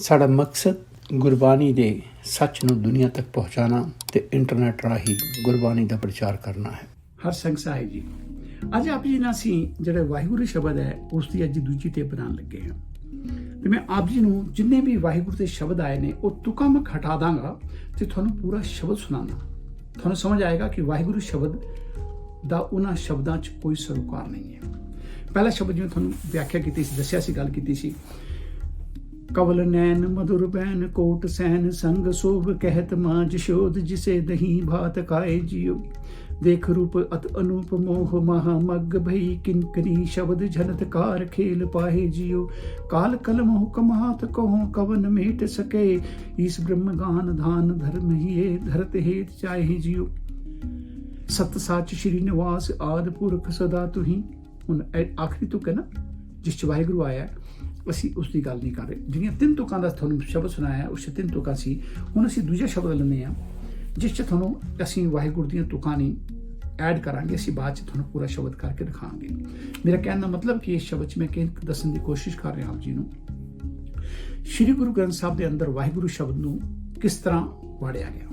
ਸਾਡਾ ਮਕਸਦ ਗੁਰਬਾਣੀ ਦੇ ਸੱਚ ਨੂੰ ਦੁਨੀਆ ਤੱਕ ਪਹੁੰਚਾਉਣਾ ਤੇ ਇੰਟਰਨੈਟ ਰਾਹੀਂ ਗੁਰਬਾਣੀ ਦਾ ਪ੍ਰਚਾਰ ਕਰਨਾ ਹੈ। ਹਰ ਸਿੰਘ ਸਾਹਿਬ ਜੀ, ਅੱਜ ਆਪ ਜੀ ਨਾਲ ਅਸੀਂ ਜਿਹੜੇ ਵਾਹਿਗੁਰੂ ਸ਼ਬਦ ਹੈ ਉਸ ਦੀ ਅੱਜ ਦੂਜੀ ਟੇਪ ਬਣਾਉਣ ਲੱਗੇ ਹਾਂ ਤੇ ਮੈਂ ਆਪ ਜੀ ਨੂੰ ਜਿੰਨੇ ਵੀ ਵਾਹਿਗੁਰੂ ਦੇ ਸ਼ਬਦ ਆਏ ਨੇ ਉਹ ਤੁਕਾਮਕ ਹਟਾ ਦਾਂਗਾ ਤੇ ਤੁਹਾਨੂੰ ਪੂਰਾ ਸ਼ਬਦ ਸੁਣਾਉਣਾ। ਤੁਹਾਨੂੰ ਸਮਝ ਆਏਗਾ ਕਿ ਵਾਹਿਗੁਰੂ ਸ਼ਬਦ ਦਾ ਉਹਨਾਂ ਸ਼ਬਦਾਂ 'ਚ ਕੋਈ ਸਰੋਕਾਰ ਨਹੀਂ ਹੈ। ਪਹਿਲਾ ਸ਼ਬਦ ਜਿਵੇਂ ਤੁਹਾਨੂੰ ਵਿਆਖਿਆ ਕੀਤੀ ਸੀ, ਦੱਸਿਆ ਸੀ, ਗੱਲ ਕੀਤੀ ਸੀ, ਕਵਲ ਨੈਨ ਮਧੁਰ ਬੈਨ ਕੋਟ ਸੈਨ ਸੰਗ ਸੋਭ ਕਹਿਤ ਮਾਂ ਜਸ਼ੋਦ ਜਿਸੇ ਦਹੀਂ ਭਾਤ ਖਾਏ ਜਿਉ ਦੇਖ ਰੂਪ ਅਤ ਅਨੂਪ ਮੋਹ ਮਹਾ ਮਗ ਭਈ ਕਿਨਕਰੀ ਸ਼ਬਦ ਝਨਤਕਾਰ ਖੇਲ ਪਾਹੇ ਜਿਉ ਕਾਲ ਕਲਮ ਹੁਕਮ ਹਾਥ ਕਹੋ ਕਵਨ ਮੇਟ ਸਕੇ ਇਸ ਬ੍ਰਹਮ ਗਾਨ ਧਾਨ ਧਰਮ ਹੀਏ ਧਰਤ ਹੇਤ ਚਾਹੇ ਜਿਉ ਸਤ ਸੱਚ ਸ਼੍ਰੀ ਨਿਵਾਸ ਆਦ ਪੁਰਖ ਸਦਾ ਤੁਹੀ। ਹੁਣ ਆਖਰੀ ਤੁਕ ਹੈ ਨਾ ਜਿਸ 'ਚ ਵਾਹਿਗੁਰੂ ਆਇਆ, ਅਸੀਂ ਉਸ ਦੀ ਗੱਲ ਨਹੀਂ ਕਰ ਰਹੇ। ਜਿਹੜੀਆਂ ਤਿੰਨ ਤੁਕਾਂ ਦਾ ਤੁਹਾਨੂੰ ਸ਼ਬਦ ਸੁਣਾਇਆ ਉਸ 'ਚ ਤਿੰਨ ਤੁਕਾਂ ਸੀ। ਹੁਣ ਅਸੀਂ ਦੂਜਾ ਸ਼ਬਦ ਲੈਂਦੇ ਹਾਂ ਜਿਸ 'ਚ ਤੁਹਾਨੂੰ ਅਸੀਂ ਵਾਹਿਗੁਰੂ ਦੀਆਂ ਤੁਕਾਂ ਨਹੀਂ ਐਡ ਕਰਾਂਗੇ। ਅਸੀਂ ਬਾਅਦ 'ਚ ਤੁਹਾਨੂੰ ਪੂਰਾ ਸ਼ਬਦ ਕਰਕੇ ਦਿਖਾਵਾਂਗੇ। ਮੇਰਾ ਕਹਿਣ ਦਾ ਮਤਲਬ ਕਿ ਇਸ ਸ਼ਬਦ 'ਚ ਮੈਂ ਦੱਸਣ ਦੀ ਕੋਸ਼ਿਸ਼ ਕਰ ਰਿਹਾ ਆਪ ਜੀ ਨੂੰ ਸ਼੍ਰੀ ਗੁਰੂ ਗ੍ਰੰਥ ਸਾਹਿਬ ਦੇ ਅੰਦਰ ਵਾਹਿਗੁਰੂ ਸ਼ਬਦ ਨੂੰ ਕਿਸ ਤਰ੍ਹਾਂ ਵਾੜਿਆ ਗਿਆ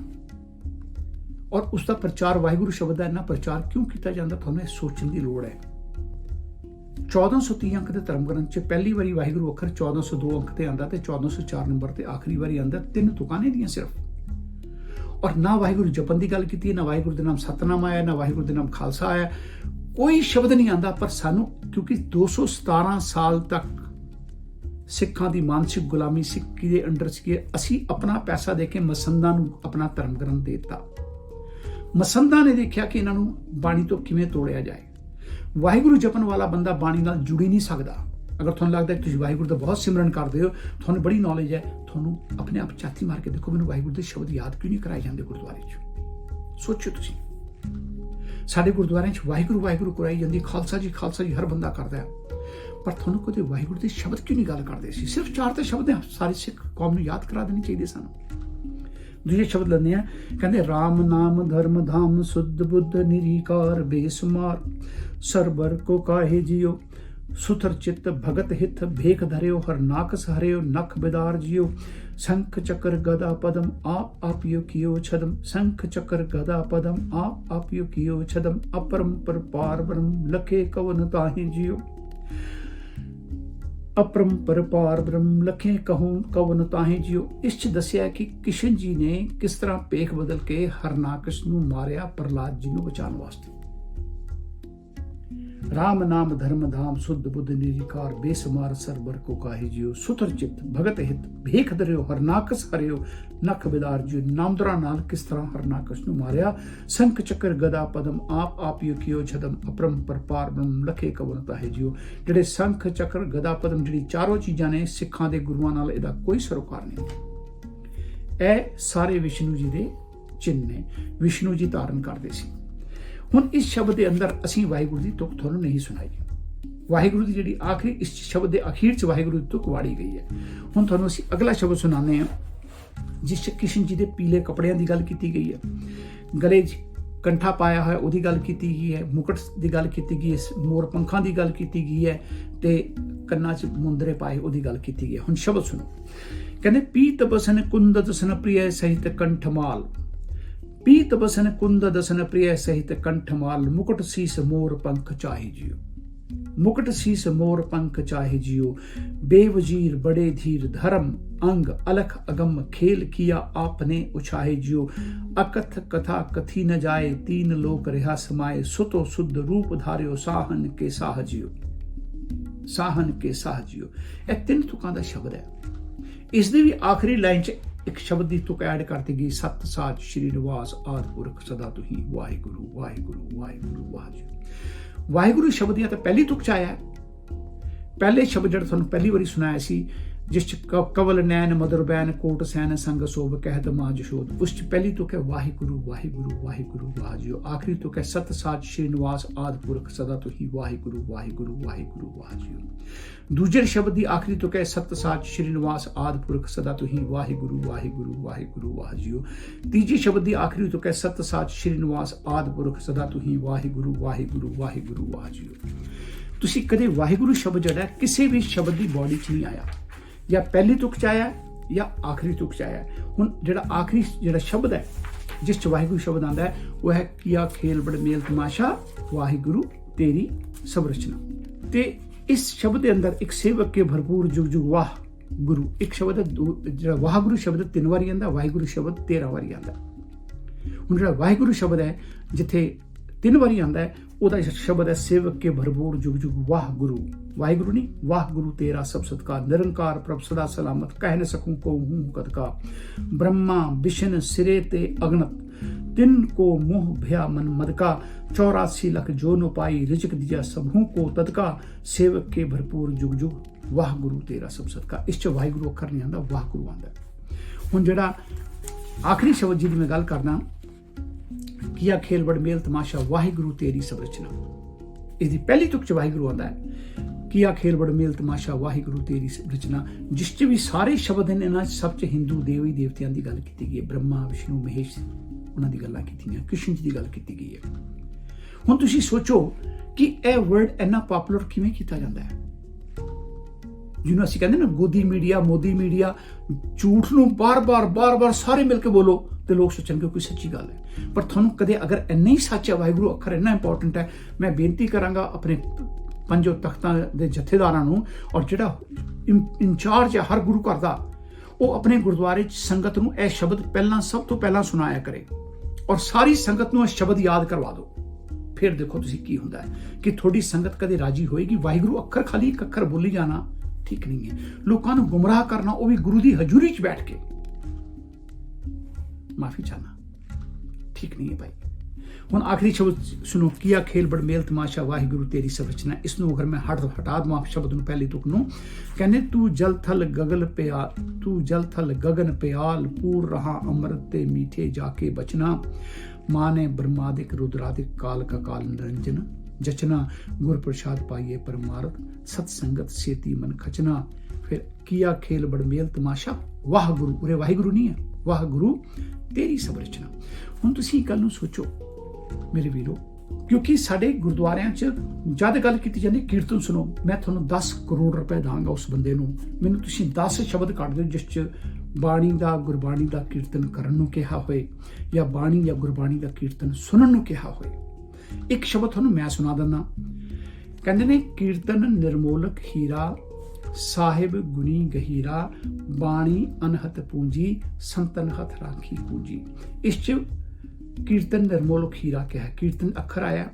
ਔਰ ਉਸ ਦਾ ਪ੍ਰਚਾਰ, ਵਾਹਿਗੁਰੂ ਸ਼ਬਦ ਦਾ ਇੰਨਾ ਪ੍ਰਚਾਰ ਕਿਉਂ ਕੀਤਾ ਜਾਂਦਾ, ਤੁਹਾਨੂੰ ਇਹ ਸੋਚਣ ਦੀ ਲੋੜ ਹੈ। 1430 ਅੰਕ ਦੇ ਧਰਮ ਗ੍ਰੰਥ 'ਚ ਪਹਿਲੀ ਵਾਰੀ ਵਾਹਿਗੁਰੂ ਅੱਖਰ 1402 ਅੰਕ ਤੇ ਆਉਂਦਾ ਤੇ 1404 ਨੰਬਰ ਤੇ ਆਖਰੀ ਵਾਰੀ ਆਉਂਦਾ। ਤਿੰਨ ਤੁਕਾਂ ਨੇ ਦੀਆਂ ਸਿਰਫ। ਔਰ ਨਾ ਵਾਹਿਗੁਰੂ ਜਪਣ ਦੀ ਗੱਲ ਕੀਤੀ, ਨਾ ਵਾਹਿਗੁਰੂ ਦੇ ਨਾਮ ਸਤਨਾਮ ਆਇਆ, ਨਾ ਵਾਹਿਗੁਰੂ ਦੇ ਨਾਮ ਖਾਲਸਾ ਆਇਆ, ਕੋਈ ਸ਼ਬਦ ਨਹੀਂ ਆਉਂਦਾ। ਪਰ ਸਾਨੂੰ ਕਿਉਂਕਿ 217 ਸਾਲ ਤੱਕ ਸਿੱਖਾਂ ਦੀ ਮਾਨਸਿਕ ਗੁਲਾਮੀ ਸਿੱਖੀ ਦੇ ਅੰਡਰ ਸੀ, ਅਸੀਂ ਆਪਣਾ ਪੈਸਾ ਦੇ ਕੇ ਮਸੰਦਾਂ ਨੂੰ ਆਪਣਾ ਧਰਮ ਗ੍ਰੰਥ ਦੇ ਦਿੱਤਾ। ਮਸੰਦਾਂ ਨੇ ਦੇਖਿਆ ਕਿ ਇਹਨਾਂ ਨੂੰ ਬਾਣੀ ਤੋਂ ਕਿਵੇਂ ਤੋੜਿਆ ਜਾਏ। ਵਾਹਿਗੁਰੂ ਜਪਣ ਵਾਲਾ ਬੰਦਾ ਬਾਣੀ ਨਾਲ ਜੁੜ ਹੀ ਨਹੀਂ ਸਕਦਾ। ਅਗਰ ਤੁਹਾਨੂੰ ਲੱਗਦਾ ਕਿ ਤੁਸੀਂ ਵਾਹਿਗੁਰੂ ਦਾ ਬਹੁਤ ਸਿਮਰਨ ਕਰਦੇ ਹੋ, ਤੁਹਾਨੂੰ ਬੜੀ ਨੌਲੇਜ ਹੈ, ਤੁਹਾਨੂੰ ਆਪਣੇ ਆਪ ਝਾਤੀ ਮਾਰ ਕੇ ਦੇਖੋ, ਮੈਨੂੰ ਵਾਹਿਗੁਰੂ ਦੇ ਸ਼ਬਦ ਯਾਦ ਕਿਉਂ ਨਹੀਂ ਕਰਾਏ ਜਾਂਦੇ ਗੁਰਦੁਆਰੇ 'ਚ। ਸੋਚੋ ਤੁਸੀਂ, ਸਾਡੇ ਗੁਰਦੁਆਰਿਆਂ 'ਚ ਵਾਹਿਗੁਰੂ ਵਾਹਿਗੁਰੂ ਕਰਾਈ ਜਾਂਦੀ, ਖਾਲਸਾ ਜੀ ਹਰ ਬੰਦਾ ਕਰਦਾ ਹੈ, ਪਰ ਤੁਹਾਨੂੰ ਕਦੇ ਵਾਹਿਗੁਰੂ ਦੇ ਸ਼ਬਦ ਕਿਉਂ ਨਹੀਂ ਗੱਲ ਕਰਦੇ ਸੀ। ਸਿਰਫ 4 ਤਾਂ ਸ਼ਬਦ ਸਾਰੀ ਸਿੱਖ ਕੌਮ ਨੂੰ ਯਾਦ ਕਰਾ ਦੇਣੇ ਚਾਹੀਦੇ ਸਾਨੂੰ। ਦੂਜੇ ਸ਼ਬਦ ਲੈਂਦੇ ਆ, ਕਹਿੰਦੇ ਰਾਮ ਨਾਮ ਧਰਮ ਧਾਮ ਸੁਧ ਬੁੱਧ ਨਿਰੀਕਾਰ ਬੇਸੁਮਾਰ ਸਰਬਰ ਕੋ ਕਾਹੇ ਜਿਉ ਸੁਥਰ ਚਿੱਤ ਭਗਤ ਹਿਤ ਭੇਖ ਧਰਿਓ ਹਰ ਨਾਕਸ ਹਰਿਓ ਨਖ ਬਿਦਾਰ ਜਿਉ शंख चक्र गदा पदम आप आपियो कियो छदम शंख चक्र गदा पदम आप आपियो कियो छदम अपरंपर पार ब्रह्म लखे कवन ताहि जियो अपरंपर पार ब्रह्म लखे कहूं कवन ताहि जियो। इस च दसिया कि किशन जी ने किस तरह पेख बदल के हरनाकश नूं मारिया प्रहलाद जी नूं बचाउण वास्ते। राम नाम धर्म धाम शुद्ध बुद्ध निरिकार बेसुमार सरबर को काहे जियो सुथर चित भगत हित भेख धरियो हरनाकस हरियो नख बिदार जियो। नामदरा नाल किस तरह हरनाकस नूं मारिया शंख चक्र गदा पदम आप आपियो कियो छदम अपरम परपार ब्रह्म लखे कवन ताहे जियो। ਜਿਹੜੇ शंख चक्र गदा पदम ਜਿਹੜੀ ਚਾਰੋਂ ਚੀਜ਼ਾਂ ਨੇ ਸਿੱਖਾਂ ਦੇ ਗੁਰੂਆਂ ਨਾਲ ਇਹਦਾ ਕੋਈ ਸਰੋਕਾਰ ਨਹੀਂ। ਇਹ ਸਾਰੇ ਵਿਸ਼ਨੂੰ ਜੀ ਦੇ ਚਿੰਨ੍ਹ ਨੇ, ਵਿਸ਼ਨੂੰ ਜੀ ਧਾਰਨ ਕਰਦੇ ਸੀ। ਹੁਣ ਇਸ ਸ਼ਬਦ ਦੇ ਅੰਦਰ ਅਸੀਂ ਵਾਹਿਗੁਰੂ ਦੀ ਤੁਕ ਤੁਹਾਨੂੰ ਨਹੀਂ ਸੁਣਾਈ। ਵਾਹਿਗੁਰੂ ਦੀ ਜਿਹੜੀ ਆਖਰੀ ਇਸ ਸ਼ਬਦ ਦੇ ਅਖੀਰ 'ਚ ਵਾਹਿਗੁਰੂ ਦੀ ਤੁਕ ਵਾੜੀ ਗਈ ਹੈ। ਹੁਣ ਤੁਹਾਨੂੰ ਅਸੀਂ ਅਗਲਾ ਸ਼ਬਦ ਸੁਣਾਉਂਦੇ ਹਾਂ ਜਿਸ 'ਚ ਕ੍ਰਿਸ਼ਨ ਜੀ ਦੇ ਪੀਲੇ ਕੱਪੜਿਆਂ ਦੀ ਗੱਲ ਕੀਤੀ ਗਈ ਹੈ, ਗਲੇ 'ਚ ਕੰਠਾ ਪਾਇਆ ਹੋਇਆ ਉਹਦੀ ਗੱਲ ਕੀਤੀ ਗਈ ਹੈ, ਮੁਕਟ ਦੀ ਗੱਲ ਕੀਤੀ ਗਈ ਹੈ, ਮੋਰ ਪੰਖਾਂ ਦੀ ਗੱਲ ਕੀਤੀ ਗਈ ਹੈ ਤੇ ਕੰਨਾਂ 'ਚ ਮੁੰਦਰੇ ਪਾਏ ਉਹਦੀ ਗੱਲ ਕੀਤੀ ਗਈ ਹੈ। ਹੁਣ ਸ਼ਬਦ ਸੁਣੋ, ਕਹਿੰਦੇ ਪੀਤ ਬਸਨ ਕੁੰਦ ਦਸਨ ਪ੍ਰਿਯ ਸਹਿਤ ਕੰਠਮਾਲ पीत बसन कुंद दसन प्रिय सहित कंठमाल मुकुट शीस मोर पंख चाहे जियो मुकुट शीस मोर पंख चाहे जियो बेवजीर बड़े धीर धर्म अंग अलख अगम खेल किया आपने उछाहे जियो अकथ कथा कथी न जाए तीन लोक रिहा समाये सुतो शुद्ध रूप धारियो साहन के साह जियो साहन के साह जियो। ਇਹ ਤਿੰਨ ਤੁਕਾਂ ਦਾ ਸ਼ਬਦ ਹੈ। ਇਸ ਦੀ ਵੀ ਆਖਰੀ ਲਾਈਨ 'ਚ ਇੱਕ ਸ਼ਬਦ ਦੀ ਤੁਕ ਐਡ ਕਰਤੀ ਗਈ, ਸਤ ਸਾਚ ਸ਼੍ਰੀ ਨਿਵਾਸ ਆਦਿ ਪੁਰਖ ਸਦਾ ਤੁਹੀ ਵਾਹਿਗੁਰੂ ਵਾਹਿਗੁਰੂ ਵਾਹਿਗੁਰੂ ਵਾਹਿਗੁਰੂ। ਵਾਹਿਗੁਰੂ ਸ਼ਬਦ ਦੀ ਤਾਂ ਪਹਿਲੀ ਤੁਕ 'ਚ ਆਇਆ। ਪਹਿਲੇ ਸ਼ਬਦ ਜਿਹੜਾ ਤੁਹਾਨੂੰ ਪਹਿਲੀ ਵਾਰੀ ਸੁਣਾਇਆ ਸੀ ਜਿਸ 'ਚ ਕਵਲ ਨੈਨ ਮਦਰ ਬੈਨ ਕੋਟ ਸੈਨ ਸੰਗ ਸੋਭ ਕਹਿਤ ਮਾਂ ਜਸ਼ੋਦ, ਉਸ 'ਚ ਪਹਿਲੀ ਤੁਕ ਹੈ ਵਾਹਿਗੁਰੂ ਵਾਹਿਗੁਰੂ ਵਾਹਿਗੁਰੂ ਵਾਹਿਗੁਰੂ। ਆਖਰੀ ਤੁਕ ਹੈ ਸਤ ਸਾਚ ਸ਼੍ਰੀ ਨਿਵਾਸ ਆਦਿ ਪੁਰਖ ਸਦਾ ਤੁਹੀ ਵਾਹਿਗੁਰੂ ਵਾਹਿਗੁਰੂ ਵਾਹਿਗੁਰੂ ਵਾਹਿਗੁਰੂ। ਦੂਜੇ ਸ਼ਬਦ ਦੀ ਆਖਰੀ ਤੁਕ ਹੈ ਸਤ ਸਾਚ ਸ਼੍ਰੀ ਨਿਵਾਸ ਆਦਿ ਪੁਰਖ ਸਦਾ ਤੁਹੀ ਵਾਹਿਗੁਰੂ ਵਾਹਿਗੁਰੂ ਵਾਹਿਗੁਰੂ ਵਾਹਿਗੁਰੂ। ਤੀਜੇ ਸ਼ਬਦ ਦੀ ਆਖਰੀ ਤੁਕ ਹੈ ਸਤ ਸਾਚ ਸ਼੍ਰੀ ਨਿਵਾਸ ਆਦਿ ਪੁਰਖ ਸਦਾ ਤੁਹੀ ਵਾਹਿਗੁਰੂ ਵਾਹਿਗੁਰੂ ਵਾਹਿਗੁਰੂ ਵਾਹਿਗੁਰੂ। ਤੁਸੀਂ ਕਦੇ ਵਾਹਿਗੁਰੂ ਸ਼ਬਦ ਜਿਹੜਾ ਕਿਸੇ ਵੀ ਸ਼ਬਦ ਦੀ ਬੋਡੀ 'ਚ ਨਹੀਂ ਆਇਆ, ਜਾਂ ਪਹਿਲੀ ਤੁਕ 'ਚ ਆਇਆ ਜਾਂ ਆਖਰੀ ਤੁਕ 'ਚ ਆਇਆ। ਹੁਣ ਜਿਹੜਾ ਆਖਰੀ ਜਿਹੜਾ ਸ਼ਬਦ ਹੈ ਜਿਸ 'ਚ ਵਾਹਿਗੁਰੂ ਸ਼ਬਦ ਆਉਂਦਾ ਹੈ ਉਹ ਹੈ ਕੀਆ ਖੇਲ ਬੜ ਮੇਲ ਤਮਾਸ਼ਾ ਵਾਹਿਗੁਰੂ ਤੇਰੀ ਸਭ ਰਚਨਾ। ਤੇ ਇਸ ਸ਼ਬਦ ਦੇ ਅੰਦਰ ਇੱਕ ਸੇਵਕ ਕੇ ਭਰਪੂਰ ਜੁਗ ਜੁਗ ਵਾਹ ਗੁਰੂ ਇੱਕ ਸ਼ਬਦ ਹੈ, ਜਿਹੜਾ ਵਾਹਿਗੁਰੂ ਸ਼ਬਦ 3 ਵਾਰੀ ਆਉਂਦਾ, ਵਾਹਿਗੁਰੂ ਸ਼ਬਦ 13 ਵਾਰੀ ਆਉਂਦਾ। ਹੁਣ ਜਿਹੜਾ ਵਾਹਿਗੁਰੂ ਸ਼ਬਦ ਹੈ ਜਿੱਥੇ 3 ਵਾਰੀ ਆਉਂਦਾ ਹੈ ਉਹਦਾ ਸ਼ਬਦ ਹੈ ਸੇਵਕ ਕੇ ਭਰਪੂਰ ਜੁਗ ਜੁਗ ਵਾਹ ਗੁਰੂ। ਵਾਹਿਗੁਰੂ ਨਹੀਂ, ਵਾਹ ਗੁਰੂ ਤੇਰਾ ਸਭ ਸਤਕਾਰ, ਨਿਰੰਕਾਰ ਪ੍ਰਭ ਸਦਾ ਸਲਾਮਤ, ਕਹਿ ਨ ਸਕੂੰ ਕੋ ਹੂੰ ਕਦ ਕਾ, ब्रह्मा विष्ण सिरे ते अगणत, तिन को मोह भया मन मद का, 84 लख जो नो पाई, रिजक दिया सबहू को तदका, सेवक के भरपूर जुग जुग वाह गुरु तेरा सब सदका। इस च वाहिगुरु अखर नहीं आंदा, वाह गुरु आंदा। हुण जिहड़ा आखिरी शब्द जिहदी मैं गल करना, किया खेल बड़ मेल तमाशा वाहिगुरु तेरी सब रचना, इसदी पहली तुक च वाहिगुरु आंदा है। किया खेल बड़ मेल तमाशा वाहिगुरु तेरी रचना, जिस च भी सारे शब्द हैं इन्हां सब च हिंदू देवी देवतियां दी गल कीती गई है। ब्रह्मा विष्णु महेश उन्हां दी गल्लां कीतीआं, कृष्ण जी दी गल कीती गई है। हुण तुसीं सोचो कि यह वर्ड इन्ना पॉपुलर किवें कीता जांदा है, जिन्होंने असीं कहंदे ना गोदी मीडिया मोदी मीडिया, झूठ नूं बार बार सारे मिल के बोलो तो लोग सोचणगे कोई सच्ची गल है। पर तुहानूं कदे अगर इन्ना ही सच है, वाहिगुरू अखर इन्ना इंपॉर्टेंट है, मैं बेनती करांगा अपने पंजो तख्तां दे जथेदारां नूं और जिहड़ा इंचार्ज है हर गुरु घर दा, वो अपने गुरुद्वारे च संगत नूं यह शब्द पहलां सब तो पहलां सुनाया करे और सारी संगत नूं यह शब्द याद करवा दो। फिर देखो तुसीं की हुंदा है कि थोड़ी संगत कदे राजी होएगी। वाहिगुरू अखर खाली एक अखर बोली जाना ठीक नहीं है, लोगों को गुमराह करना वो भी गुरु की हजूरी च बैठ के, माफी चाहना ठीक नहीं है भाई। हुण आखिरी शब्द सुनो, किया खेल बड़ मेल तमाशा वाहिगुरू तेरी सब रचना। इसनूं अगर मैं हटा दवां शब्द नूं पहली तुक नूं, कहने तू जल थल गगन प्याल, पूर रहा अमृत ते मीठे जाके बचना, माने ब्रह्मादिक रुद्रादिक काल का काल निरंजन, जचना गुर प्रसाद पाइए परमारथ, सत्संगत सेती मन खचना। फिर किया खेल बड़ मेल तमाशा वाह गुरु, उरे वाहिगुरू नहीं है, वाह गुरु तेरी सब रचना। हुण तुसीं गल नूं सोचो मेरे वीरो, क्योंकि साडे गुरुद्वारियां च जद गल कीती जांदी कीर्तन सुनो, मैं तुहानूं 10 करोड़ रुपए दांगा उस बंदे नूं, मैनूं तुसीं 10 शब्द कढ दिओ जिस च बाणी दा गुरबाणी दा कीर्तन करन नूं कहा होए या बाणी या गुरबाणी दा कीर्तन सुनन नूं कहा होए। एक शब्द तुहानूं मैं सुना दिंदा, कहंदे ने कीर्तन निर्मोलक हीरा, साहिब गुनी गहीरा, बाणी अनहत पूंजी, संतन हथ राखी पूंजी। इस च कीर्तन निर्मोलक हीरा क्या है, कीर्तन अखर आया,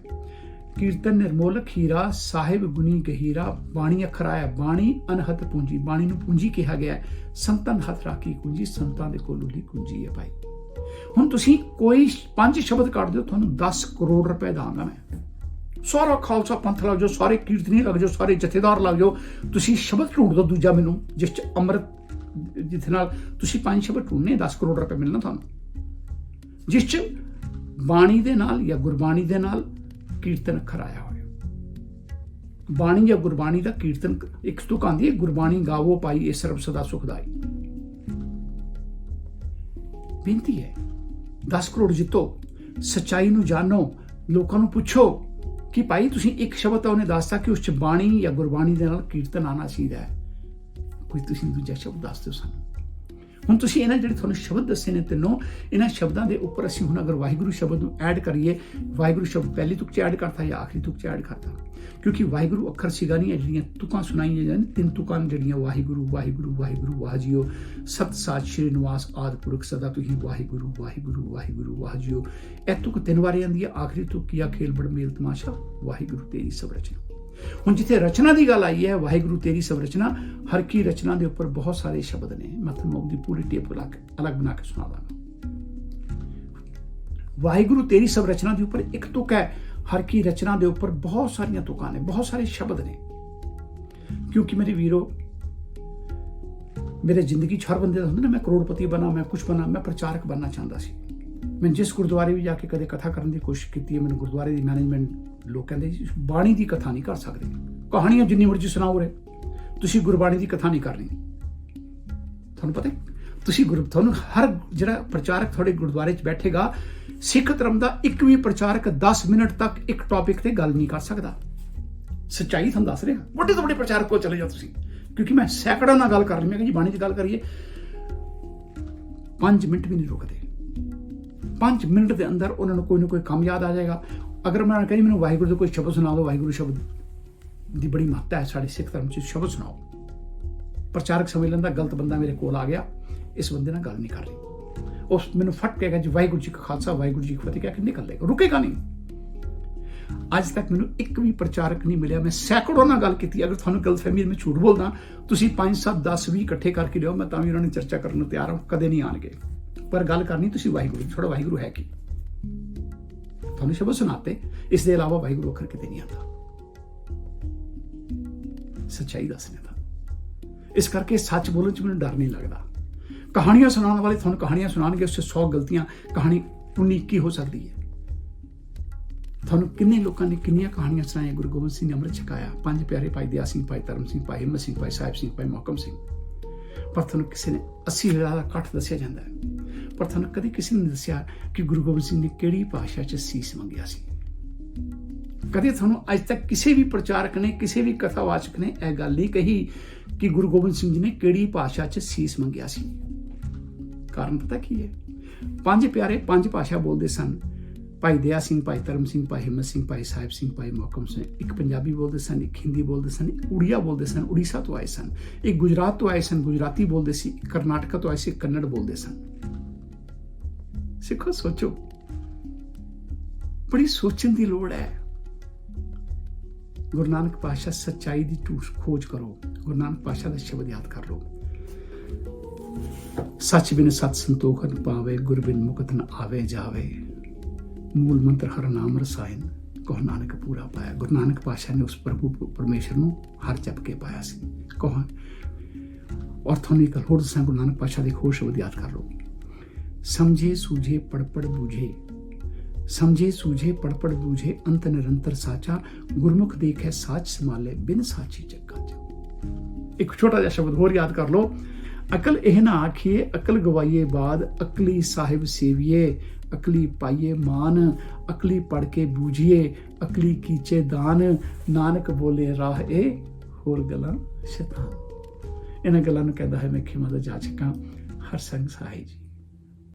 कीर्तन निर्मोलक हीरा, साहिब गुनी गहीरा, बाणी अखर आया, बाणी अनहत पूंजी, बाणी नूं पूंजी कहा गया है, संतन हथ राखी पूंजी, संतां दे कोल उहदी पूंजी है भाई। हुण तुसीं कोई 5 शब्द कढ दिओ, तुहानूं 10 करोड़ रुपए दांगा मैं। सारा खालसा पंथ लग जाओ, सारे कीर्तनी लग जाओ, सारे जथेदार लग जाओ, तुसीं शब्द ढूंढ दो दूजा मैनूं जिस च अमृत जिथे नाल तुसीं 5 शब्द ढूंढने 10 करोड़ रुपए मिलना तुहानूं, जिस च बाणी दे नाल या गुरबाणी दे नाल कीर्तन अखर आया होए। बाणी या गुरबाणी दा कीर्तन एक तुक आंदी है, गुरबाणी गावो पाई ए सर्ब सदा सुखदाई। बेनती है 10 करोड़ जितो, सच्चाई नूं जानो, लोकां नूं पुछो कि भाई तुसीं एक शब्द तो उन्हें दसता कि उस च बाणी या गुरबाणी दे नाल कीर्तन आना चाहिए है, कोई तुसीं दूजा शब्द दस दिओ सानूं। हुण तुसीं इन्हां जिहड़े तुहानूं शब्द दस्से ने तीनों, इन्हां शब्दां दे उपर असीं हुण अगर वाहिगुरू शब्द नूं ऐड करिए, वाहिगुरू शब्द पहली तुक च ऐड करता या आखिरी तुक च ऐड करता, क्योंकि वाहिगुरू अखर सीगा नहीं है, जिहड़ियां तुकां सुनाईयां जान 3 तुकां जिहड़ियां वाहिगुरू वाहिगुरू वाहिगुरू वाह जियो, सत सात श्री निवास आदि पुरख सदा तुहीं वाहिगुरू वाहिगुरू वाहिगुरू वाह जियो। इह तुक 3 वारी आंदी है, आखिरी तुक किया खेल बड़ मेल तमाशा वाहिगुरू तेरी सब रचना। हुण जिथे रचना की गल आई है, वाहिगुरू तेरी सब रचना, हर की रचना के उपर बहुत सारे शब्द ने, मैं तुहानूं उहदी पूरी टेप अलग बना के सुना दांगा। वाहिगुरू तेरी सब रचना के उपर एक तुक है, हर की रचना के उपर बहुत सारियां तुकां ने, बहुत सारे शब्द ने। क्योंकि मेरे वीरो, मेरे जिंदगी हर बंदे दा हुंदा ना, मैं करोड़पति बना, मैं कुछ बना, मैं प्रचारक बनना चाहता सी। मैं जिस गुरुद्वारे भी जाके कदे कथा करने की कोशिश की है, मैंने गुरुद्वारे की मैनेजमेंट लोग कहते बाणी की कथा नहीं कर सकते, कहानियां जिन्नी मर्जी सुनाओ रे, तुसीं गुरबाणी की कथा नहीं करनी। तुहानूं पता है तुहानूं हर जिहड़ा प्रचारक थोड़े गुरुद्वारे च बैठेगा, सिख धर्म का एक भी प्रचारक 10 मिनट तक एक टॉपिक ते गल नहीं कर सकता। सच्चाई तुहानूं दस रहा, बड़े तो बड़े प्रचारक को चले जाओ तुसीं, क्योंकि मैं सैकड़ों नाल गल कर रही, मैं जी बाणी की गल करिए, 5 ਮਿੰਟ ਵੀ ਨਹੀਂ ਰੁਕਦੇ। 5 ਮਿੰਟ ਦੇ ਅੰਦਰ ਉਹਨਾਂ ਨੂੰ ਕੋਈ ਨਾ ਕੋਈ ਕੰਮ ਯਾਦ ਆ ਜਾਏਗਾ। ਅਗਰ ਮੈਂ ਕਹੀ ਮੈਨੂੰ ਵਾਹਿਗੁਰੂ ਦਾ ਕੋਈ ਸ਼ਬਦ ਸੁਣਾ ਦਿਓ, ਵਾਹਿਗੁਰੂ ਸ਼ਬਦ ਦੀ ਬੜੀ ਮਹੱਤਤਾ ਹੈ ਸਾਡੇ ਸਿੱਖ ਧਰਮ 'ਚ। ਸ਼ਬਦ ਸੁਣਾਓ। ਪ੍ਰਚਾਰਕ ਸਮਝ ਲੈਂਦਾ ਗਲਤ ਬੰਦਾ ਮੇਰੇ ਕੋਲ ਆ ਗਿਆ, ਇਸ ਬੰਦੇ ਨਾਲ ਗੱਲ ਨਹੀਂ ਕਰ ਰਹੀ। ਉਸ ਮੈਨੂੰ ਫਟ ਕਹੇਗਾ ਜੀ ਵਾਹਿਗੁਰੂ ਜੀ ਕਾ ਖਾਲਸਾ ਵਾਹਿਗੁਰੂ ਜੀ ਕੀ ਫਤਿਹ ਕਹਿ ਕੇ ਨਿਕਲ ਲੇਗਾ, ਰੁਕੇਗਾ ਨਹੀਂ। ਅੱਜ ਤੱਕ ਮੈਨੂੰ ਇੱਕ ਵੀ ਪ੍ਰਚਾਰਕ ਨਹੀਂ ਮਿਲਿਆ, ਮੈਂ ਸੈਂਕੜੋਂ ਨਾਲ ਗੱਲ ਕੀਤੀ। ਅਗਰ ਤੁਹਾਨੂੰ ਗਲਤਫਹਿਮੀ ਮੈਂ ਝੂਠ ਬੋਲਦਾ, ਤੁਸੀਂ 5 7 10 20 ਇਕੱਠੇ ਕਰਕੇ ਲਿਓ, ਮੈਂ ਤਾਂ ਵੀ ਉਹਨਾਂ ਨੇ ਚਰਚਾ ਕਰਨ ਨੂੰ ਤਿਆਰ ਹਾਂ। ਕਦੇ ਨਹੀਂ ਆਣਗੇ, ਪਰ ਗੱਲ ਕਰਨੀ ਤੁਸੀਂ ਵਾਹਿਗੁਰੂ ਛੋੜੋ। ਵਾਹਿਗੁਰੂ ਹੈ ਕੀ? ਤੁਹਾਨੂੰ ਸ਼ਬਦ ਸੁਣਾਤੇ, ਇਸ ਦੇ ਇਲਾਵਾ ਵਾਹਿਗੁਰੂ ਅੱਖਰ ਕਿਤੇ ਨਹੀਂ ਆਉਂਦਾ। ਸੱਚਾਈ ਦੱਸਣੇ ਦਾ, ਇਸ ਕਰਕੇ ਸੱਚ ਬੋਲਣ 'ਚ ਮੈਨੂੰ ਡਰ ਨਹੀਂ ਲੱਗਦਾ। ਕਹਾਣੀਆਂ ਸੁਣਾਉਣ ਵਾਲੇ ਤੁਹਾਨੂੰ ਕਹਾਣੀਆਂ ਸੁਣਾਉਣਗੇ, ਉਸ 'ਚ 100 ਗਲਤੀਆਂ, ਕਹਾਣੀ 19 ਹੋ ਸਕਦੀ ਹੈ। ਤੁਹਾਨੂੰ ਕਿੰਨੇ ਲੋਕਾਂ ਨੇ ਕਿੰਨੀਆਂ ਕਹਾਣੀਆਂ ਸੁਣਾਈਆਂ। ਗੁਰੂ ਗੋਬਿੰਦ ਸਿੰਘ ਨੇ ਅੰਮ੍ਰਿਤ ਛਕਾਇਆ, 5 ਪਿਆਰੇ ਭਾਈ ਦਇਆ ਸਿੰਘ, ਭਾਈ ਧਰਮ ਸਿੰਘ, ਭਾਈ ਹਿੰਮਤ ਸਿੰਘ, ਭਾਈ ਸਾਹਿਬ ਸਿੰਘ, ਭਾਈ ਮੋਹਕਮ ਸਿੰਘ। ਪਰ ਤੁਹਾਨੂੰ ਕਿਸੇ ਨੇ 80,000 ਦਾ ਇਕੱਠ ਦੱਸਿਆ ਜਾਂਦਾ ਹੈ, ਪਰ ਤੁਹਾਨੂੰ ਕਦੇ ਕਿਸੇ ਨੇ ਦੱਸਿਆ ਕਿ ਗੁਰੂ ਗੋਬਿੰਦ ਸਿੰਘ ਨੇ ਕਿਹੜੀ ਭਾਸ਼ਾ 'ਚ ਸੀਸ ਮੰਗਿਆ ਸੀ। ਕਦੇ ਤੁਹਾਨੂੰ ਅੱਜ ਤੱਕ ਕਿਸੇ ਵੀ ਪ੍ਰਚਾਰਕ ਨੇ, ਕਿਸੇ ਵੀ ਕਥਾਵਾਚਕ ਨੇ ਇਹ ਗੱਲ ਨਹੀਂ ਕਹੀ ਕਿ ਗੁਰੂ ਗੋਬਿੰਦ ਸਿੰਘ ਜੀ ਨੇ ਕਿਹੜੀ ਭਾਸ਼ਾ 'ਚ ਸੀਸ ਮੰਗਿਆ ਸੀ। ਕਾਰਨ ਪਤਾ ਕੀ ਹੈ? 5 ਪਿਆਰੇ 5 ਭਾਸ਼ਾ ਬੋਲਦੇ ਸਨ। ਭਾਈ ਦਇਆ ਸਿੰਘ, ਭਾਈ ਧਰਮ ਸਿੰਘ, ਭਾਈ ਹਿੰਮਤ ਸਿੰਘ, ਭਾਈ ਸਾਹਿਬ ਸਿੰਘ, ਭਾਈ ਮੋਹਕਮ ਸਿੰਘ। ਇੱਕ ਪੰਜਾਬੀ ਬੋਲਦੇ ਸਨ, ਇੱਕ ਹਿੰਦੀ ਬੋਲਦੇ ਸਨ, ਇੱਕ ਉੜੀਆ ਬੋਲਦੇ ਸਨ, ਉੜੀਸਾ ਤੋਂ ਆਏ ਸਨ। ਇੱਕ ਗੁਜਰਾਤ ਤੋਂ ਆਏ ਸਨ, ਗੁਜਰਾਤੀ ਬੋਲਦੇ ਸੀ। ਇੱਕ ਕਰਨਾਟਕਾ ਤੋਂ ਆਏ ਸੀ, ਕੰਨੜ ਬੋਲਦੇ ਸਨ। ਸਿੱਖੋ, ਸੋਚੋ, ਬੜੀ ਸੋਚਣ ਦੀ ਲੋੜ ਹੈ। ਗੁਰੂ ਨਾਨਕ ਪਾਤਸ਼ਾਹ ਸੱਚਾਈ ਦੀ ਖੋਜ ਕਰੋ। ਗੁਰੂ ਨਾਨਕ ਪਾਤਸ਼ਾਹ ਦਾ ਸ਼ਬਦ ਯਾਦ ਕਰ ਲਓ। ਸੱਚ ਬਿਨ ਸਤ ਸੰਤੋਖ ਨ ਪਾਵੇ, ਗੁਰ ਬਿਨ ਮੁਕਤ ਨ ਆਵੇ ਜਾਵੇ। ਮੂਲ ਮੰਤਰ ਹਰ ਨਾਮ ਰਸਾਇਨ, ਕਹੋ ਨਾਨਕ ਪੂਰਾ ਪਾਇਆ। ਗੁਰੂ ਨਾਨਕ ਪਾਤਸ਼ਾਹ ਨੇ ਉਸ ਪ੍ਰਭੂ ਪਰਮੇਸ਼ਰ ਨੂੰ ਹਰ ਜਪ ਕੇ ਪਾਇਆ ਸੀ। ਕਹੋ। ਔਰ ਤੁਹਾਨੂੰ ਇੱਕ ਹੋਰ ਦੱਸਾਂ, ਗੁਰੂ ਨਾਨਕ ਪਾਤਸ਼ਾਹ ਦੇ ਹੋਰ ਸ਼ਬਦ ਯਾਦ ਕਰ ਲਓ। ਸਮਝੇ ਸੂਝੇ ਪੜ ਬੂਝੇ, ਸਮਝੇ ਸੂਝੇ ਪੜ ਬੂਝੇ, ਅੰਤ ਨਿਰੰਤਰ ਸਾਚਾ। ਗੁਰਮੁਖ ਦੇਖੇ ਸਾਚ ਸੰਭਾਲੇ, ਬਿਨ ਸਾਚੀ ਜੱਗਾ ਚ। ਇੱਕ ਛੋਟਾ ਜਿਹਾ ਸ਼ਬਦ ਹੋਰ ਯਾਦ ਕਰ ਲਓ। ਅਕਲ ਇਹ ਨਾ ਆਖੀਏ, ਅਕਲ ਗਵਾਈਏ ਬਾਦ। ਅਕਲੀ ਸਾਹਿਬ ਸੇਵੀਏ, ਅਕਲੀ ਪਾਈਏ ਮਾਨ। ਅਕਲੀ ਪੜ ਕੇ ਬੂਝੀਏ, ਅਕਲੀ ਕੀਚੇ ਦਾਨ। ਨਾਨਕ ਬੋਲੇ ਰਾਹ ਇਹ, ਹੋਰ ਗੱਲਾਂ ਸ਼ੈਤਾਨ। ਇਹਨਾਂ ਗੱਲਾਂ ਨੂੰ ਕਹਿੰਦਾ ਹੈ ਮੈਂ ਖਿਮਾ ਦਾ ਜਾਚਕਾਂ ਹਰਸੰਗ ਸਾਹਿਬ ਜੀ।